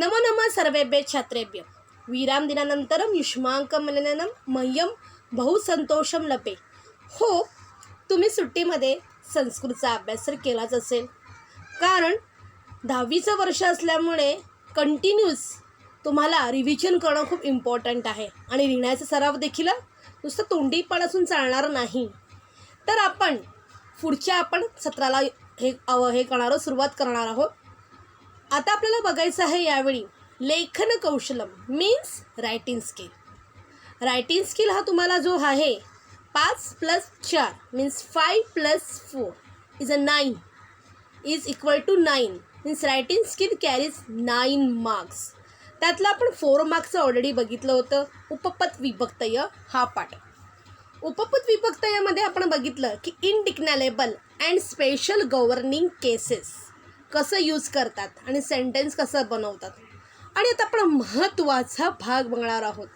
नमो नमः सर्वेभ्य छात्रेभ्य विराम दिनानंतरम युष्माकमननं मह्यम बहु संतोषम लभे. हो, तुम्ही सुट्टीमध्ये संस्कृतचा अभ्यास तर केलाच असेल, कारण 10वीचं वर्ष असल्यामुळे कंटिन्यूस तुम्हाला रिव्हिजन करणं खूप इम्पॉर्टंट आहे आणि लिहिण्याचा सराव देखील नुसतं तोंडीपण असून चालणार नाही. तर आपण पुढच्या सत्राला हे करणार सुरुवात करणार आहोत. आता आपल्याला बघायचं आहे यावेळी लेखन कौशलम means writing skill. Writing skill हा तुम्हाला जो आहे 5+4 means 5+4 is 9 is equal to 9 means writing skill carries 9 marks. त्यातलं आपण 4 मार्क्सचं ऑलरेडी बघितलं होतं. उपपद विभक्तय हा पाठ. उपपद विभक्तयामध्ये आपण बघितलं की इनडिक्नॅलेबल अँड स्पेशल गव्हर्निंग केसेस कसं यूज करतात आणि सेंटेन्स कसं बनवतात. आणि आता आपण महत्त्वाचा भाग बघणार आहोत.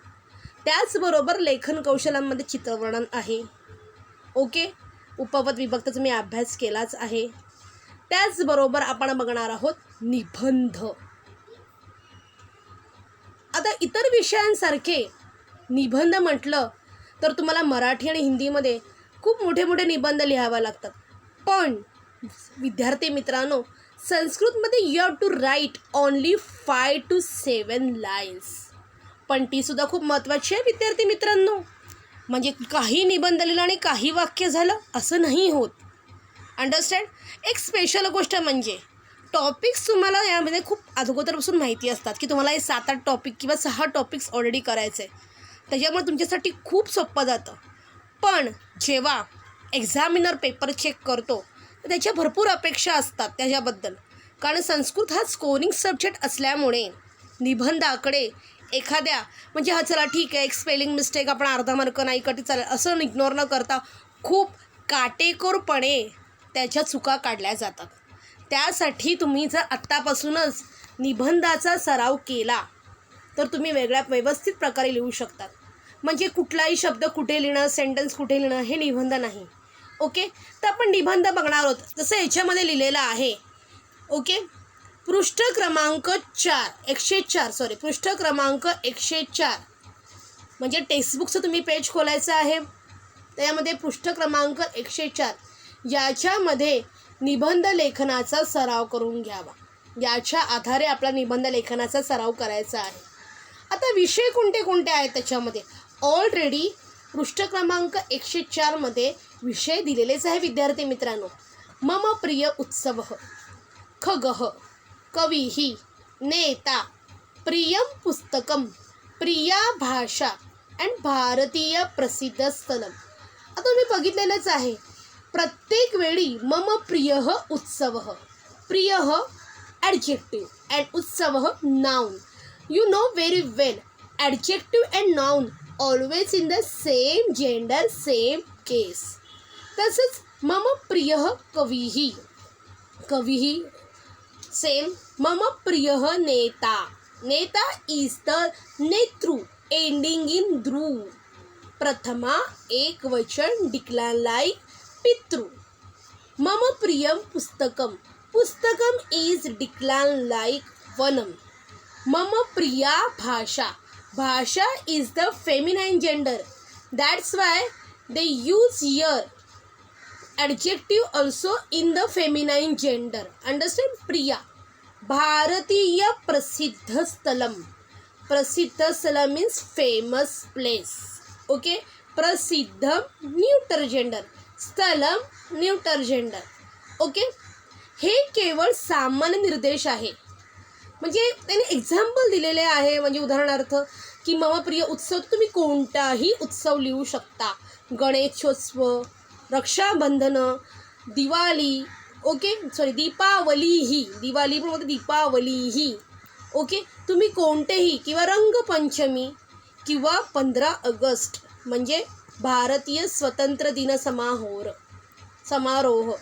त्याचबरोबर लेखन कौशल्यांमध्ये चित्रवर्णन आहे. ओके, उपपद विभक्तचा मी अभ्यास केलाच आहे. त्याचबरोबर आपण बघणार आहोत निबंध. आता इतर विषयांसारखे निबंध म्हटलं तर तुम्हाला मराठी आणि हिंदीमध्ये खूप मोठे मोठे निबंध लिहावे लागतात. पण विद्यार्थी मित्रांनो, संस्कृतमध्ये you have to write only 5 to 7 lines. पण तीसुद्धा खूप महत्त्वाची आहे विद्यार्थी मित्रांनो. म्हणजे काही निबंध लिहिलं आणि काही वाक्य झालं असं नाही होत. अंडरस्टँड. एक स्पेशल गोष्ट म्हणजे टॉपिक्स तुम्हाला यामध्ये खूप अगोदरपासून माहिती असतात की तुम्हाला हे 7-8 टॉपिक किंवा 6 टॉपिक्स ऑलरेडी करायचे. त्याच्यामुळे तुमच्यासाठी खूप सोपं जातं. पण जेव्हा एक्झामिनर पेपर चेक करतो तर त्याच्या भरपूर अपेक्षा असतात त्याच्याबद्दल. कारण संस्कृत हा स्कोरिंग सब्जेक्ट असल्यामुळे निबंधाकडे एखाद्या म्हणजे हा चला ठीक आहे एक स्पेलिंग मिस्टेक आपण अर्धा मार्क नाही कटी चालेल असं इग्नोर न करता खूप काटेकोरपणे त्याच्या चुका काढल्या जातात. त्यासाठी तुम्ही जर आत्तापासूनच निबंधाचा सराव केला तर तुम्ही व्यवस्थित प्रकारे लिहू शकतात. म्हणजे कुठलाही शब्द कुठे लिहिणं, सेंटेन्स कुठे लिहिणं हे निबंध नाही. ओके, तर आपण निबंध बघणार आहोत. जसं याच्यामध्ये लिहिलेलं आहे. ओके, पृष्ठ क्रमांक 104 म्हणजे टेक्स्टबुकचं तुम्ही पेज खोलायचं आहे. त्यामध्ये पृष्ठ क्रमांक 104 याच्यामध्ये निबंध लेखनाचा सराव करून घ्यावा. याच्या आधारे आपला निबंध लेखनाचा सराव करायचा आहे. आता विषय कोणते कोणते आहेत त्याच्यामध्ये ऑलरेडी पृष्ठ क्रमांक 104 मध्ये विषय दिलेलेच आहे विद्यार्थी मित्रांनो. मम प्रिय उत्सव, खगः, कविः, नेता, प्रियम पुस्तकम, प्रिया भाषा अँड भारतीय प्रसिद्ध स्थलम. आता तुम्ही बघितलेलंच आहे प्रत्येक वेळी मम प्रियः उत्सवः, प्रियः ॲडजेक्टिव्ह अँड उत्सवः noun. You know very well, adjective and noun always in the same gender, same case. तसंच मम प्रियः कविः, कविः सेम. मम प्रियः नेता, नेता is the नेतृ ending in द्रु. प्रथमा एकवचन डिक्लाइन लाइक पितृ. मम प्रियम पुस्तकम, पुस्तकम is डिक्लाइन लाइक वनम. मम प्रिया भाषा, भाषा is the feminine gender. That's why they use here adjective also in the feminine gender. Understand? Priya. भारतीय प्रसिद्ध स्थलम, प्रसिद्ध स्थलम means famous place. Okay, प्रसिद्ध न्यूटर जेंडर, स्थलम न्यूटर जेंडर. ओके, हे केवळ सामान्य निर्देश आहे. म्हणजे त्याने एक्झाम्पल दिलेले आहे. म्हणजे उदाहरणार्थ की मम प्रिय उत्सव, तुम्ही कोणताही उत्सव लिहू शकता. गणेशोत्सव, रक्षाबंधन, दिवाळी, ओके दीपावलीही, दिवाळी पण होते दीपावलीही. ओके, तुम्ही कोणतेही किंवा रंगपंचमी किंवा 15 ऑगस्ट म्हणजे भारतीय स्वतंत्र दिन समारोह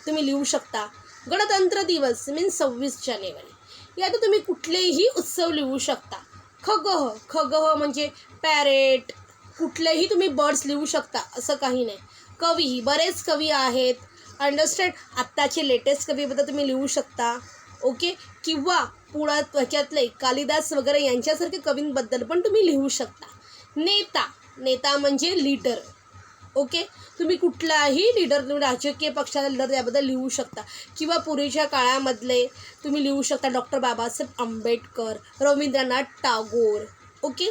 तुम्ही लिहू शकता. गणतंत्र दिवस मीन्स 26 जानेवारी. यात तुम्ही कुठलेही उत्सव लिहू शकता. खगः, खगः म्हणजे पॅरेट, कुठलेही तुम्ही बर्ड्स लिहू शकता असं काही नाही. कवी, बरेच कवी आहेत. अंडरस्टँड. आत्ताचे लेटेस्ट कवीबद्दल तुम्ही लिहू शकता. ओके, किंवा त्याच्यातले कालिदास वगैरे यांच्यासारखे कवींबद्दल पण तुम्ही लिहू शकता. नेता म्हणजे लीडर. ओके, तुम्ही कुठलाही लीडर, तुम्ही राजकीय पक्षाचा लीडर त्याबद्दल लिहू शकता. किंवा पूर्वीच्या काळामधले तुम्ही लिहू शकता डॉक्टर बाबासाहेब आंबेडकर, रवींद्रनाथ टागोर. ओके.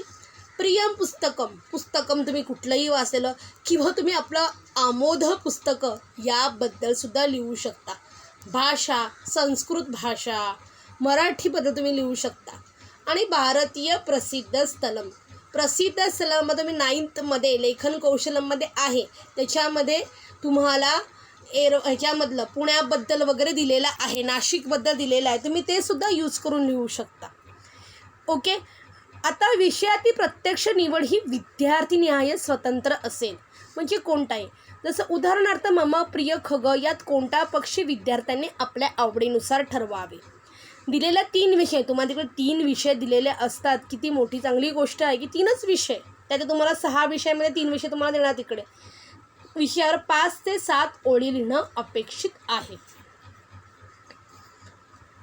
प्रियम पुस्तकम तुम्ही कुठलंही वाचलेलं, किंवा तुम्ही आपलं आमोद पुस्तकं याबद्दलसुद्धा लिहू शकता. भाषा, संस्कृत भाषा, मराठीबद्दल तुम्ही लिहू शकता. आणि भारतीय प्रसिद्ध स्थळामध्ये तुम्ही 9th लेखन कौशल्यमध्ये आहे, त्याच्यामध्ये तुम्हाला ह्याच्यामधलं पुण्याबद्दल वगैरे दिलेलं आहे, नाशिकबद्दल दिलेलं आहे, तुम्ही ते सुद्धा यूज करून लिहू शकता. ओके. आता विषयातील प्रत्यक्ष निवड ही विद्यार्थीनिहाय स्वतंत्र असेल. म्हणजे कोणताही, जसं उदाहरणार्थ मम प्रिय खग यात कोणता पक्षी विद्यार्थ्यांनी आपल्या आवडीनुसार ठरवावे. दिलेल्या 3 विषय, तुम्हाला तिकडे 3 विषय दिलेले असतात. किती मोठी चांगली गोष्ट आहे की 3च विषय, त्यात तुम्हाला 6 विषयामध्ये 3 विषय तुम्हाला देणार. तिकडे विषयावर 5 ते 7 ओळी लिहिणं अपेक्षित आहे.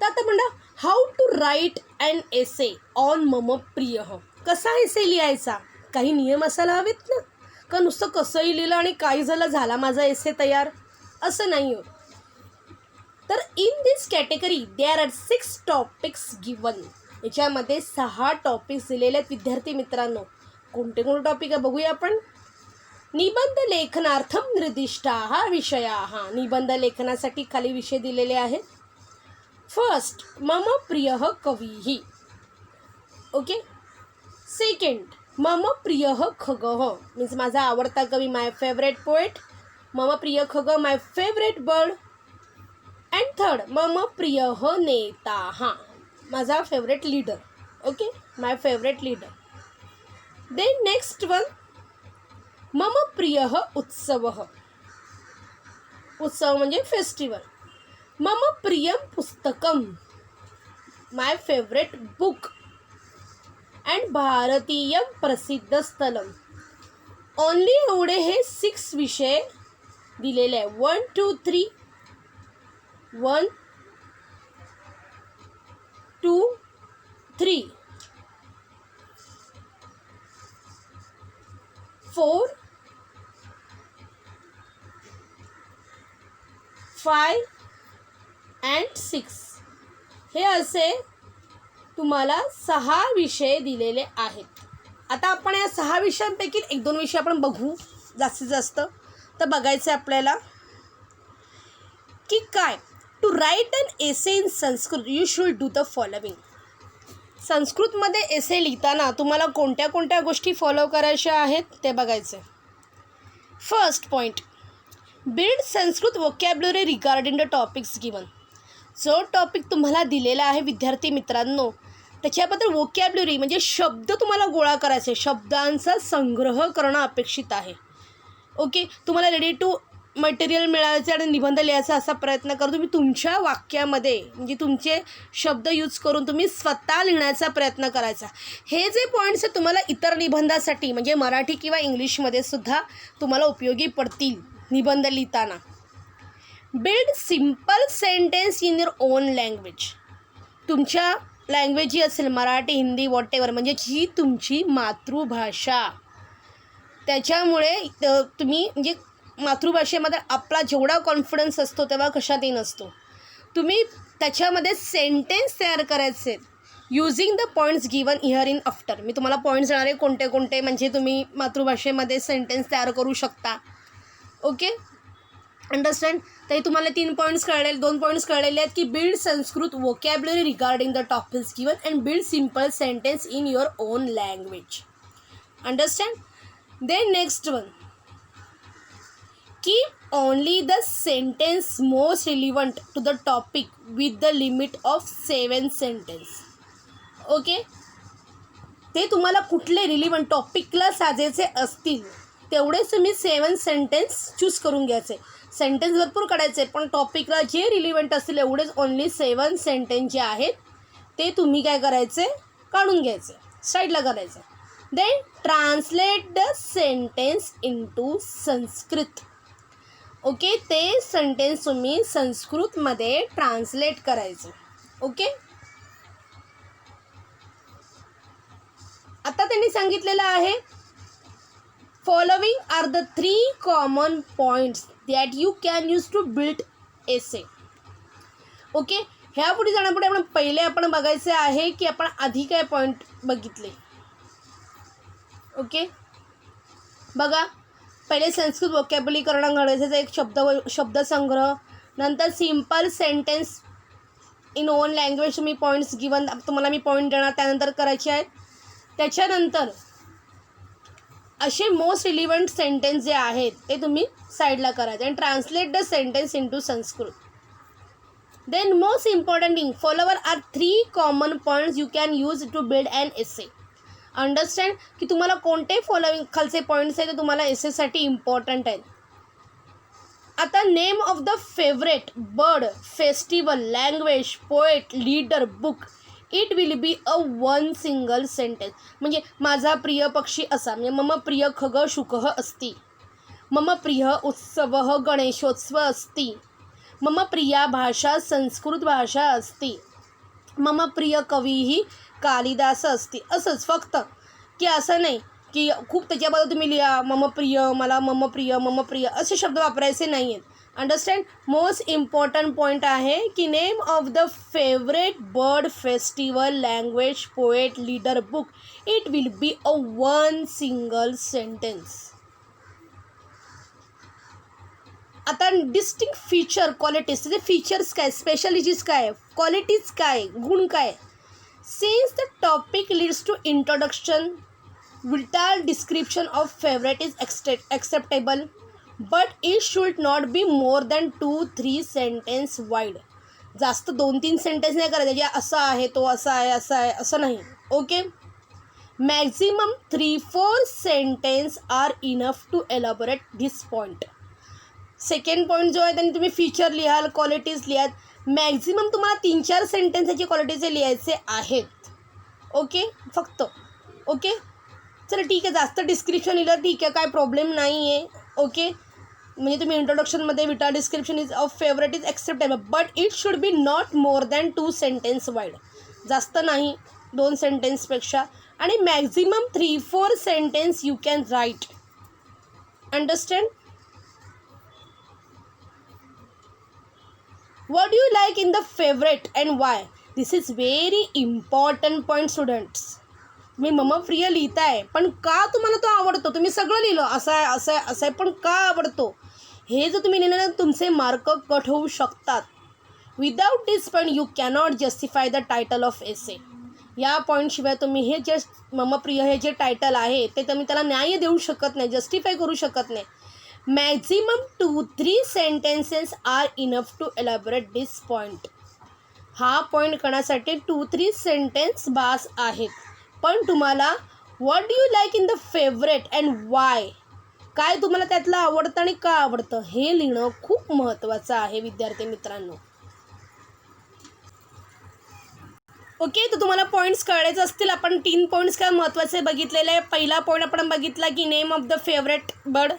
तर आता म्हणा how to write and essay on मम प्रिय. कसा एसे लिहायचा, काही नियम असायला हवेत ना, का नुसतं कसंही लिहिलं आणि काही झाला माझा एसे तयार, असं नाही हो. तर in this category there are 6 topics given. याच्यामध्ये 6 टॉपिक्स दिलेले आहेत विद्यार्थी मित्रांनो. कोणते टॉपिक आहे बघूया आपण. निबंध लेखनार्थम निर्दिष्टाः विषयाः. निबंध लेखनासाठी खाली विषय दिलेले आहेत. फर्स्ट, मम प्रियः कविः. ओके. सेकंड, मम प्रियः खगः, मीन्स माझा आवडता कवी, माय फेवरेट पोएट. मम प्रिय खग, my favourite bird. And third, मम प्रियः नेताः, माझा favourite leader. Okay, my favourite leader. Then next one, मम प्रियः उत्सवः. उत्सव म्हणजे फेस्टिवल. मम प्रियम पुस्तकम, माय फेवरेट बुक. अँड भारतीय प्रसिद्ध स्थलम. ओनली एवढे हे 6 विषय दिलेले आहे. 1 2 3 1 2 3 4 5 अँड 6 हे असे तुम्हाला 6 विषय दिलेले आहेत. आता आपण या 6 विषयांपैकी 1-2 विषय आपण बघू जास्तीत जास्त. तर बघायचं आहे आपल्याला की काय. To write an essay in Sanskrit you should do the following. संस्कृतमध्ये एसे लिहिताना तुम्हाला कोणत्या कोणत्या गोष्टी फॉलो करायच्या आहेत ते बघायचे. First point, build Sanskrit vocabulary regarding the topics given. जो टॉपिक तुम्हाला दिलेला आहे विद्यार्थी मित्रांनो, त्याच्याबद्दल वोकॅब्युलरी म्हणजे शब्द तुम्हाला गोळा करायचे, शब्दांचा संग्रह करणं अपेक्षित आहे. ओके. तुम्हाला रेडी टू मटेरियल मिळायचं आणि निबंध लिहायचा असा प्रयत्न करा. तुम्ही तुमच्या वाक्यामध्ये म्हणजे तुमचे शब्द यूज करून तुम्ही स्वतः लिहिण्याचा प्रयत्न करायचा. हे जे पॉईंट्स आहेत तुम्हाला इतर निबंधासाठी म्हणजे मराठी किंवा इंग्लिशमध्ये सुद्धा तुम्हाला उपयोगी पडतील निबंध लिहिताना. Build simple sentence in your own language. तुमच्या लँग्वेज जी असेल मराठी, हिंदी, वॉटेवर, म्हणजे जी तुमची मातृभाषा, त्याच्यामुळे तुम्ही म्हणजे मातृभाषेमध्ये आपला जेवढा कॉन्फिडन्स असतो तेव्हा कशातही नसतो. तुम्ही त्याच्यामध्ये सेंटेन्स तयार करायचे using the points given here in after. मी तुम्हाला पॉईंट्स देणार आहे कोणते कोणते म्हणजे तुम्ही मातृभाषेमध्ये सेंटेन्स तयार करू शकता. Okay, understand. तर तुम्हाला 3 पॉईंट्स कळले, 2 पॉईंट्स कळलेले आहेत की build Sanskrit vocabulary regarding the topics given and build simple sentence in your own language. Understand. Then next one, keep only the sentence most relevant to the topic with the limit of 7 sentence. Okay. ते तुम्हाला कुठले relevant टॉपिकला साजायचे असतील तेवढेच तुम्ही 7 sentence choose करून घ्यायचे. Sentence भरपूर काढायचे पण टॉपिकला जे रिलिव्हंट असतील एवढेच ओनली 7 सेंटेन्स जे आहेत ते तुम्ही काय करायचे, काढून घ्यायचे, साईडला करायचे. Then translate the sentence into Sanskrit. Okay, ते सेंटेन्स तुम्ही संस्कृतमध्ये ट्रान्सलेट करायचं. ओके. त्यांनी सांगितलेलं आहे, following are the 3 common points that you can use to build essay. Okay, ह्यापुढे जाण्यापुढे आपण बघायचे आहे की आपण आधी काय पॉईंट बघितले. ओके, बघा, पहिले संस्कृत वोकॅब्युलरी करणं गरजेचं, एक शब्दसंग्रह, नंतर simple sentence in on language. तुम्ही पॉईंट्स गिवन, तुम्हाला मी पॉईंट देणार, त्यानंतर करायचे आहेत. त्याच्यानंतर असे मोस्ट रिलिव्हंट सेंटेन्स जे आहेत ते तुम्ही साईडला करायचे and translate the sentence into Sanskrit. Then most important thing, follower are 3 common points you can use to build an essay. Understand की तुम्हाला कोणते फॉलोविंग खालचे पॉईंट्स आहेत ते तुम्हाला एसेसाठी इम्पॉर्टंट आहेत. आता name of the favourite bird, festival, language, poet, leader, book. It will be a 1 single sentence. म्हणजे माझा प्रिय पक्षी असा, म्हणजे मम प्रिय खग शुकः अस्ति, मम प्रिय उत्सवः गणेशोत्सव अस्ति, मम प्रिया भाषा संस्कृत भाषा अस्ति, मम प्रिय कवीही कालिदास अस्ति. असंच फक्त, की असं नाही की खूप त्याच्याबद्दल तुम्ही लिहा मम प्रिय, मला मम प्रिय असे शब्द वापरायचे नाही आहेत. अंडरस्टँड. मोस्ट इम्पॉर्टंट पॉईंट आहे की name of the favourite bird, festival, language, poet, leader, book. It will be a 1 single sentence. आता डिस्टिंक्ट फीचर, क्वालिटीज, त्याचे फीचर्स काय, स्पेशालिटीज काय, क्वालिटीज काय, गुण काय. Since the topic leads to introduction, vital description of favourite is acceptable, but it should not be more than 2-3 sentence wide. जास्त 2-3 sentence नाही करायचे, जे असं आहे, तो असा आहे, असं आहे, असं नाही. Okay, maximum 3-4 sentence are enough to elaborate this point. Second point जो आहे त्यांनी तुम्ही फीचर लिहाल, क्वालिटीज लिहाल. मॅक्झिमम तुम्हाला 3-4 सेंटेन्सचे क्वालिटीचे लिहायचे आहेत. ओके, फक्त. ओके, चला ठीक आहे, जास्त डिस्क्रिप्शन लिहिलं ठीक आहे, काय प्रॉब्लेम नाही आहे. ओके, म्हणजे तुम्ही इंट्रोडक्शनमध्ये विटा description is of favourite is acceptable, but it should be not more than 2 sentence wide. जास्त नाही, 2 सेंटेन्सपेक्षा. आणि maximum 3-4 sentence you can write. Understand. What do you like in the favorite and why? This is very important point, students. तुम्ही मम प्रिय लिहिताय, पण का तुम्हाला तो आवडतो? तुम्ही सगळं लिहिलं, असं आहे, असं आहे, असं आहे, पण का आवडतो? हे जर तुम्ही लिहिलं तुमचे मार्क कट होऊ शकतात. Without this point you cannot justify the title of essay. या पॉईंटशिवाय तुम्ही हे जे मम प्रिय हे जे टायटल आहे ते तुम्ही त्याला न्याय देऊ शकत नाही, जस्टिफाय करू शकत नाही. Maximum 2-3 sentences are enough to elaborate this point. हा पॉईंट करण्यासाठी 2-3 सेंटेन्स बास आहेत. पण तुम्हाला what do you like in the favourite and why, काय तुम्हाला त्यातलं आवडतं आणि का आवडतं हे लिहिणं खूप महत्त्वाचं आहे विद्यार्थी मित्रांनो. ओके, तर तुम्हाला पॉईंट्स कळायचे असतील. आपण 3 पॉईंट्स काय महत्त्वाचे बघितलेले आहे. पहिला पॉईंट आपण बघितला की name of the favourite bird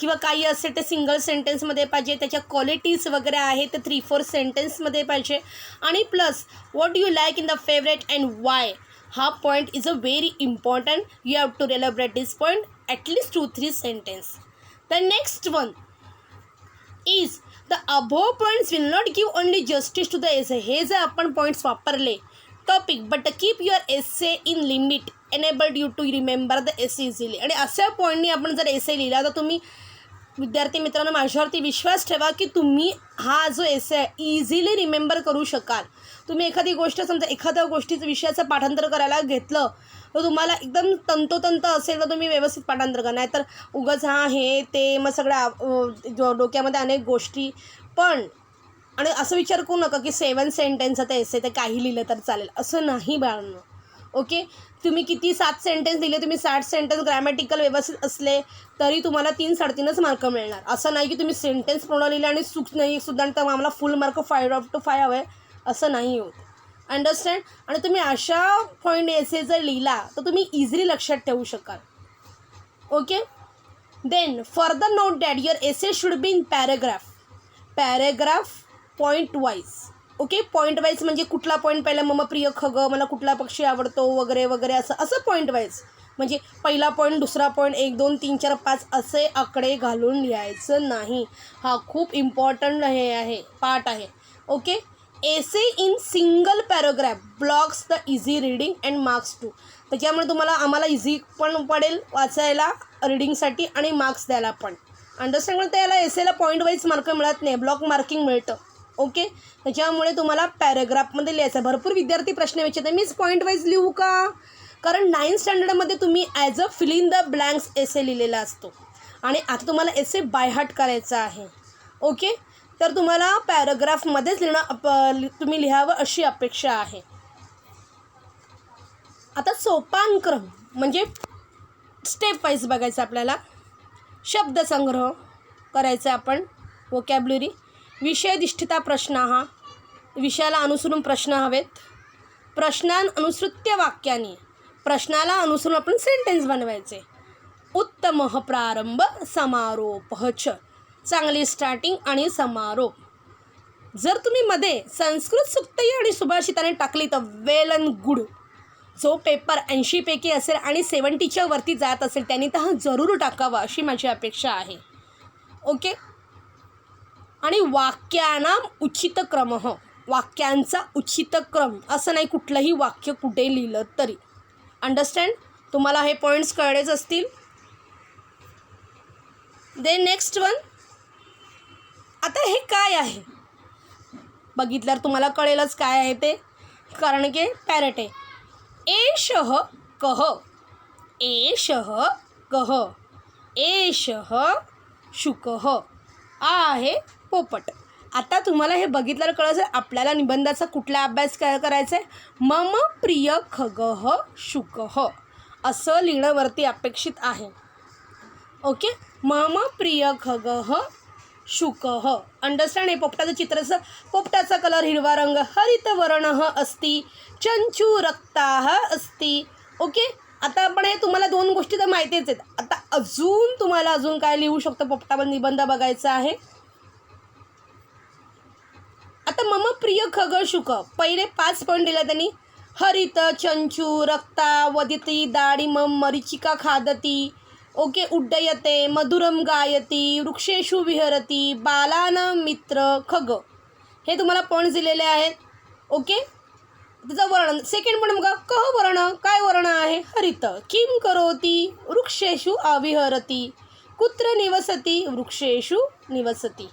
किंवा काही असेल ते सिंगल सेंटेन्समध्ये पाहिजे, त्याच्या क्वालिटीज वगैरे आहे ते 3-4 सेंटेन्समध्ये पाहिजे. आणि plus what do you like in the favourite and why. हा point is a very important. You have to elaborate this point at least 2-3 sentence. The next one is the above points will not give only justice to the essay. हे जर आपण points वापरले topic, but keep your essay in limit, enabled you to remember the essay easily. आणि अशा पॉईंटनी आपण जर एसे लिहिला तर तुम्ही विद्यार्थी मित्रांनो माझ्यावरती विश्वास ठेवा की तुम्ही हा जो एसे आहे इझिली रिमेंबर करू शकाल. तुम्ही एखादी गोष्ट समजा एखाद्या गोष्टीचं विषयाचं पाठांतर करायला घेतलं तर तुम्हाला एकदम तंतोतंत असेल तर तुम्ही व्यवस्थित पाठांतर करा, नाहीतर उगाच हा हे ते मग सगळ्या डोक्यामध्ये अनेक गोष्टी. पण आणि असं विचार करू नका की 7 सेंटेन्सचं एसे ते काही लिहिलं तर चालेल, असं नाही बाळांनो. ओके, तुम्ही किती 7 सेंटेन्स दिले, तुम्ही 60 सेंटेन्स ग्रॅमॅटिकल व्यवस्थित असले तरी तुम्हाला 3-3.5 मार्क मिळणार. असं नाही की तुम्ही सेंटेन्स पूर्ण लिहिले आणि चूक नाही सुद्धा तर आम्हाला फुल मार्क 5/5 हवे, असं नाही होत. अंडरस्टँड. आणि तुम्ही अशा पॉईंट एसे जर लिहिला तर तुम्ही इझिली लक्षात ठेवू शकाल. Okay, then further note that your essay should be in paragraph point wise. Okay, point wise म्हणजे कुठला पॉईंट पहिला मम प्रिय खग, मला कुठला पक्षी आवडतो वगैरे वगैरे, असं पॉईंट वाईज म्हणजे पहिला पॉईंट, दुसरा पॉईंट, 1 2 3 4 5 असे आकडे घालून लिहायचं नाही. हा खूप इम्पॉर्टंट हे आहे, पार्ट आहे. Okay. Essay in single paragraph blocks the easy reading and marks too. त्याच्यामुळे आम्हाला इझी पण पडेल वाचायला, रीडिंगसाठी आणि मार्क्स द्यायला पण. अंडरस्टँड करता याला एसेला पॉईंट वाईज मार्क मिळत नाही, ब्लॉक मार्किंग मिळतं. ओके. त्याच्यामुळे तुम्हाला पॅराग्राफमध्ये लिहायचं. भरपूर विद्यार्थी प्रश्न विचारतात, मीच पॉईंट वाईज लिहू का? कारण 9th स्टँडर्डमध्ये तुम्ही as a fill in the blanks essay लिहिलेला असतो आणि आता तुम्हाला एसे बाय हार्ट करायचा आहे. ओके. तर तुम्हाला पॅराग्राफमध्येच तुम्ही लिहावं अशी अपेक्षा आहे. आता सोपानक्रम म्हणजे स्टेप वाईज बघायचं आपल्याला. शब्दसंग्रह करायचा आपण, वोकॅब्युलरी, विषयधिष्ठिता प्रश्न, हा विषयाला अनुसरून प्रश्न हवेत, प्रश्नानुसृत्य वाक्याने, प्रश्नाला अनुसरून आपण सेंटेन्स बनवायचे, उत्तमः प्रारंभ समारोपः च, चांगली स्टार्टिंग आणि समारोप. जर तुम्ही मध्ये संस्कृत सुक्तई आणि सुभाषिताने टाकली तर वेल अँड गुड. जो पेपर 80पैकी असेल आणि 70च्या वरती जात असेल त्यांनी तर हा जरूर टाकावा अशी माझी अपेक्षा आहे. ओके. आणि वाक्यानाम उचित क्रम, वाक्यांचा उचित क्रम, असं नाही कुठलंही वाक्य कुठे लिहिलं तरी. अंडरस्टँड? तुम्हाला हे पॉईंट्स कळलेच असतील. Then next one. आता हे काय आहे बघितल्यावर तुम्हाला कळेलच काय आहे ते, कारण की पॅरट आहे. एषः कः, एषः कः, एषः शुकः, आहे पोपट. आता तुम्हाला हे बघितल्यावर कळलं आपल्याला निबंधाचा कुठला अभ्यास करायचा आहे. मम प्रिय खगः शुकः असं लिहिणंवरती अपेक्षित आहे. ओके. मम प्रिय खगः शुकः. अंडरस्टँड? हे पोपटाचं चित्राचं, पोपटाचा कलर हिरवा रंग, हरित वर्णः अस्ति, चंचू रक्ताः अस्ति. ओके. आता आपण हे तुम्हाला 2 गोष्टी तर माहितीच आहेत. आता तुम्हाला अजून काय लिहू शकतो पोपटावर निबंध बघायचा आहे. आता मम प्रिय खग शुक, पहिले 5 पॉईंट दिला त्यांनी. हरित, चंचू, रक्ता, वदिती, दाडिमम, मरीचिका खादती. ओके. उड्डयते, मधुरम गायती, वृक्षेषु विहरती, बालानां मित्र खग. हे तुम्हाला पॉईंट्स दिलेले आहेत. ओके. त्याचं वर्ण, सेकंड पॉईंट बघा, कह वर्ण, काय वर्ण आहे. हरित. किम करोती, वृक्षेषु अविहरती, कुत्र निवसती, वृक्षेषु निवसती.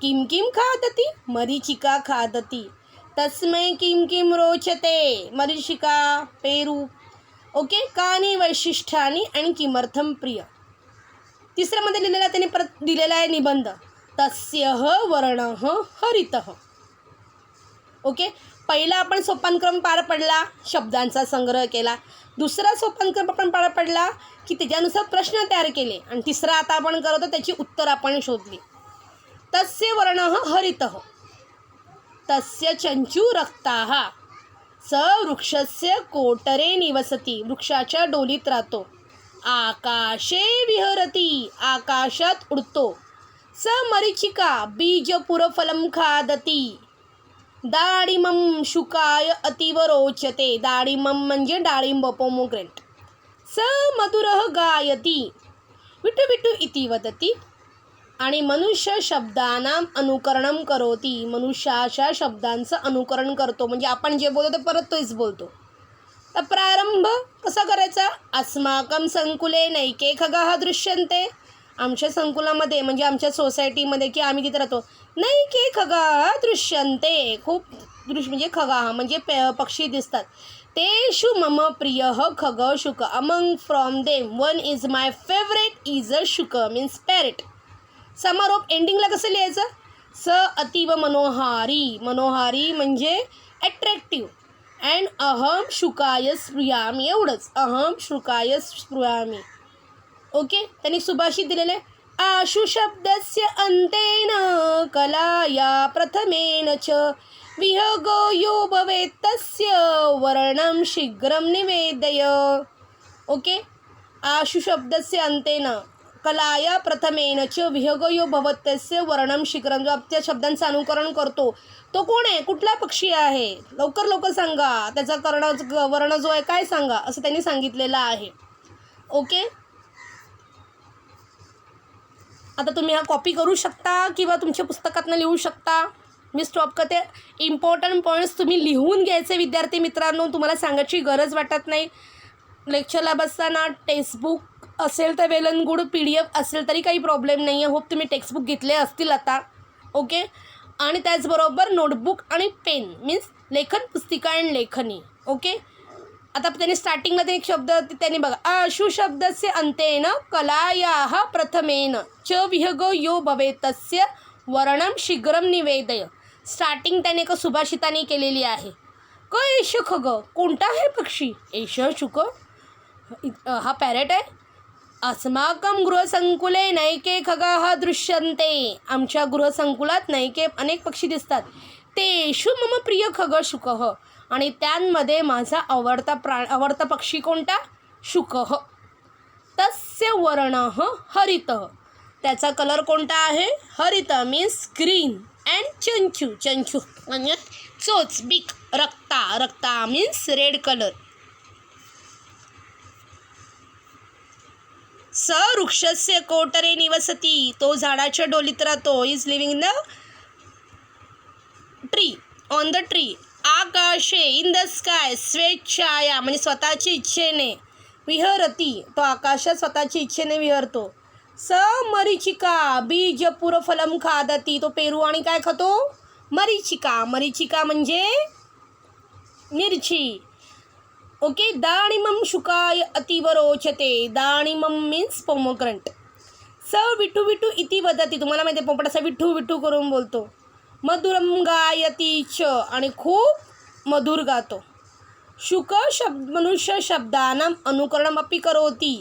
किम किम खादती, मरीचिका खादती, तस्मै किम किम रोचते, मरीचिका, पेरू. ओके. कानी वैशिष्ट्यानी आणि किमर्थम प्रिय. तिसऱ्यामध्ये लिहिलेला त्याने परत दिलेला आहे निबंध, तस्यः वर्णः हरितः. ओके. पहिला आपण सोपानक्रम पार पडला, शब्दांचा संग्रह केला. दुसरा सोपानक्रम आपण पार पडला की त्याच्यानुसार प्रश्न तयार केले. आणि तिसरा आता आपण करतो त्याची उत्तर आपण शोधली. तस्य वर्णः हरितः, तस्य चंचू रक्ताः, स वृक्षस्य कोटरे निवसती, वृक्षाच्या डोलीत राहतो. आकाशे विहरती, आकाशात उडतो. स मरीचिका बीजपुरफलम खादती, दाडिमम शुकाय अतीव रोचते, दाडिमम म्हणजे डाळिंब, पोमोग्रेनेट. स मधुरः गायती, विटू विटू इति वदती. आणि मनुष्य शब्दानां अनुकरणं करोती, मनुष्याच्या शब्दांचं अनुकरण करतो, म्हणजे आपण जे बोलतो ते परत तोच बोलतो. तर प्रारंभ कसा करायचा. अस्माकं संकुले नैके खगाः दृश्यन्ते, आमच्या संकुलामध्ये म्हणजे आमच्या सोसायटीमध्ये की आम्ही तिथे राहतो, नैके खगाः दृश्यन्ते, खूप म्हणजे खगाः म्हणजे पक्षी दिसतात. तेषु मम प्रियः खग शुक, among from them one is my favourite is a शुक, मीन्स पॅरेट. समारोप एंडिंगला कसं लिहायचं. स अतीव मनोहारी, मनोहारी म्हणजे ॲट्रॅक्टिव्ह. अँड अहम शुकाय स्पृहामी, एवढंच, अहम शुकाय स्पृहामी. ओके. त्यांनी सुभाषित दिलेलं आहे. आशु शब्दस्य अंतेन कलाया प्रथमेन च विहगो यो भवेत् तस्य वर्णं शीघ्रं निवेदय. ओके. आशु शब्दस्य अंतेन कलाया प्रथमेन च विहगो यो भवेत् तस्य वर्णं शीघ्रं, जो त्या शब्दांचं अनुकरण करतो तो कोण आहे, कुठला पक्षी आहे, लवकर लवकर सांगा, त्याचा वर्ण जो आहे काय सांगा, असं त्यांनी सांगितलेलं आहे. ओके, आता तुम्ही हा कॉपी करू शकता किंवा तुमच्या पुस्तकातनं लिहू शकता. मी स्टॉप करते. इम्पॉर्टंट पॉईंट्स तुम्ही लिहून घ्यायचे विद्यार्थी मित्रांनो, तुम्हाला सांगायची गरज वाटत नाही. लेक्चरला बसताना टेक्स्टबुक असेल तर वेल अँड गुड, PDF असेल तरी काही प्रॉब्लेम नाही आहे. होप तुम्ही टेक्स्टबुक घेतले असतील आता. ओके, आणि त्याचबरोबर नोटबुक आणि पेन मीन्स लेखन पुस्तिका अँड लेखनी. ओके, आता त्यांनी स्टार्टिंगमध्ये एक शब्द त्यांनी बघा, आशु शब्दस्य अंतेन कलायाः प्रथमेन च विहग यो भवेतस्य वर्णम शीघ्रम निवेदय. स्टार्टिंग त्याने एका सुभाषिताने केलेली आहे. क एष खग, कोणता आहे पक्षी? एष शुक, हा पॅरेट आहे. अस्माकं गृहसंकुले नैके खगाः दृश्यन्ते, आमच्या गृहसंकुलात अनेक पक्षी दिसतात. तेषु मम प्रिय खग शुकः, आणि त्यांमध्ये माझा आवडता पक्षी कोणता? शुकः. तस्य वर्णः हरितः, त्याचा कलर कोणता आहे? हरित मीन्स ग्रीन. अँड चंचू, चंचू म्हणजे चोच, बिक. रक्ता, रक्ता मीन्स रेड कलर. स वृक्षस्य कोटरे निवसती, तो झाडाच्या डोलीत राहतो. Is living in the tree, on the tree. आकाशे, इन द स्काय. स्वेच्छाया म्हणजे स्वतःची इच्छेने. विहरती, तो आकाशात स्वतःची इच्छेने विहरतो. स मरीचिका, बीज पुरफलम खादती, तो पेरू आणि काय खातो? मरीचिका. मरीचिका म्हणजे मिरची. ओके, दाणिमम शुकाय अतीव रोचते. दाणिमम मीन्स पोमोग्रंट. स विठू विठू इति वदती, तुम्हाला माहिती आहे पोपट असा विठू विठू करून बोलतो. मधुरम गायती च, आणि खूप मधुर गातो. शुक मनुष्य शब्दानां अनुकरणमपि करोति,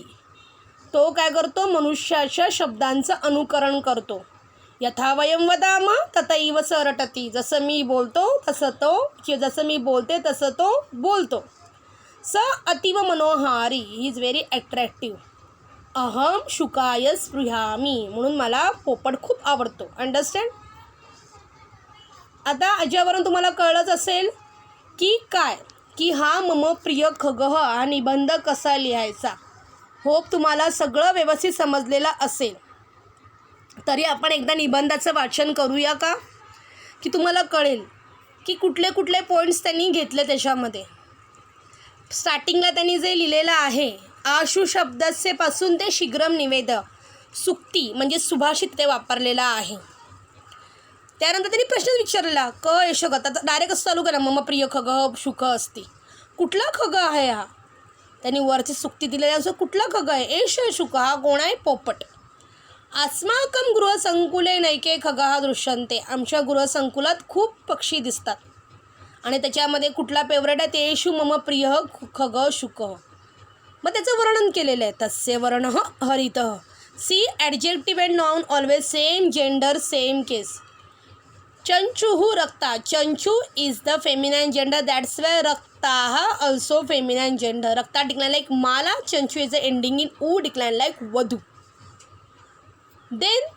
तो काय करतो? मनुष्याच्या शब्दांचं अनुकरण करतो. यथा वयं वदामः तथैव स रटति, जसं मी बोलतो तसं तो, जसं मी बोलते तसं तो बोलतो. स अतीव मनोहारी, ही इज व्हेरी अट्रॅक्टिव्ह. अहम शुकाय स्पृहामी, म्हणून मला पोपट खूप आवडतो. अंडरस्टँड? आता याच्यावरून तुम्हाला कळलंच असेल की काय, की हा मम प्रिय खगः हा निबंध कसा लिहायचा. होप तुम्हाला सगळं व्यवस्थित समजलेलं असेल. तरी आपण एकदा निबंधाचं वाचन करूया का, की तुम्हाला कळेल की कुठले कुठले पॉईंट्स त्यांनी घेतले त्याच्यामध्ये. स्टार्टिंगला त्यांनी जे लिहिलेलं आहे, आशु शब्दस्य पासून ते शीघ्रम निवेद, सुक्ती म्हणजे सुभाषित ते वापरलेला आहे. त्यानंतर त्यांनी प्रश्न विचारला, क एष ग, डायरेक्ट असं चालू करा, मम प्रिय खग शुक असती. कुठला खग आहे हा? त्यांनी वरची सुक्ती दिलेली असं कुठला खग आहे? एष शुक, हा कोण आहे? पोपट. अस्माकं गृहसंकुले नैके खगाः दृश्यन्ते, आमच्या गृहसंकुलात खूप पक्षी दिसतात. आणि त्याच्यामध्ये कुठला फेवरेट आहे? तेषु मम प्रिय खग शुकः. मग त्याचं वर्णन केलेलं आहे. तस्य वर्णः हरितः. See adjective and noun always same gender same case. चंचुः रक्ता, चंचू is the feminine gender, that's why रक्ताः ऑल्सो फेमिनाइन जेंडर. रक्ता डिक्लाइन लाईक माला, चंचू इज अ एंडिंग इन ऊ, डिक्लाइन लाईक वधू. देन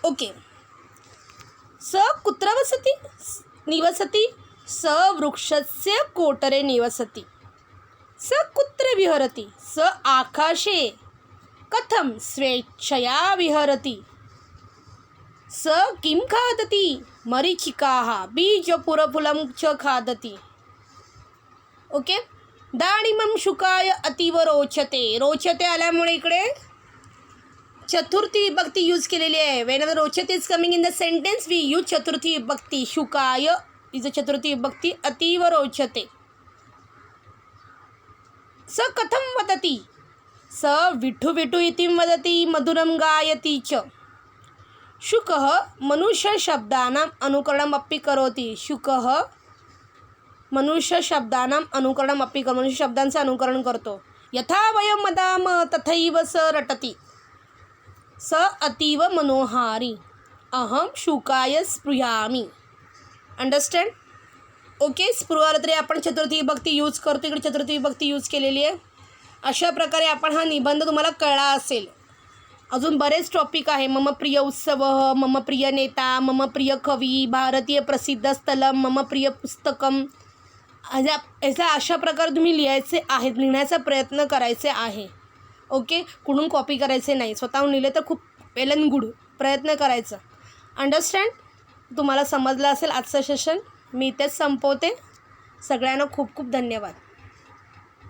ओके, स कुत्र वसति निवसति, स वृक्षस्य कोटरे निवसति. स कुत्र विहरति, स आकाशे कथं स्वेच्छया विहरति. स किं खादति, मरीचिकाः बीजपुरफुलं च खादति. ओके, दाणिमं शुकाय अतीव रोचते. रोचते आल्यामुळे इकडे चतुर्थी विभक्ती यूज केलेली आहे. वेन रोचते is coming in the sentence we use चतुर्थी विभक्ती. शुकाय इज अ चतुर्थी विभक्ती. अतीव रोचते. स कथं वदति, स विठु विठु इति वदति, मधुरं गायति च. शुकः मनुष्य शब्दानां अनुकरणमपि करोति. शुकः मनुष्य शब्दानां अनुकरणमपि करोति, मनुष्य शब्दांचं अनुकरण करतो. यथा वयं वदामः तथैव स रटति. स अतीव मनोहारी. अहम शुकाय स्पृहामि. अंडरस्टँड? ओके, स्पृहाला तरी आपण चतुर्थी विभक्ती यूज करतो. इकडे चतुर्थी विभक्ती यूज केलेली आहे. अशा प्रकारे आपण हा निबंध तुम्हाला कळला असेल. अजून बरेच टॉपिक आहे. मम प्रिय उत्सव, मम प्रिय नेता, मम प्रिय कवी, भारतीय प्रसिद्ध स्थलम, मम प्रिय पुस्तकम, याचा अशा प्रकारे तुम्ही लिहिण्याचा प्रयत्न करायचे आहे. ओके, कुठून कॉपी करायचे नाही. स्वतःहून लिहिले तर खूप वेल अँड गुड, प्रयत्न करायचा. अंडरस्टँड? तुम्हाला समजलं असेल आजचं सेशन. मी इथेच संपवते. सगळ्यांना खूप खूप धन्यवाद.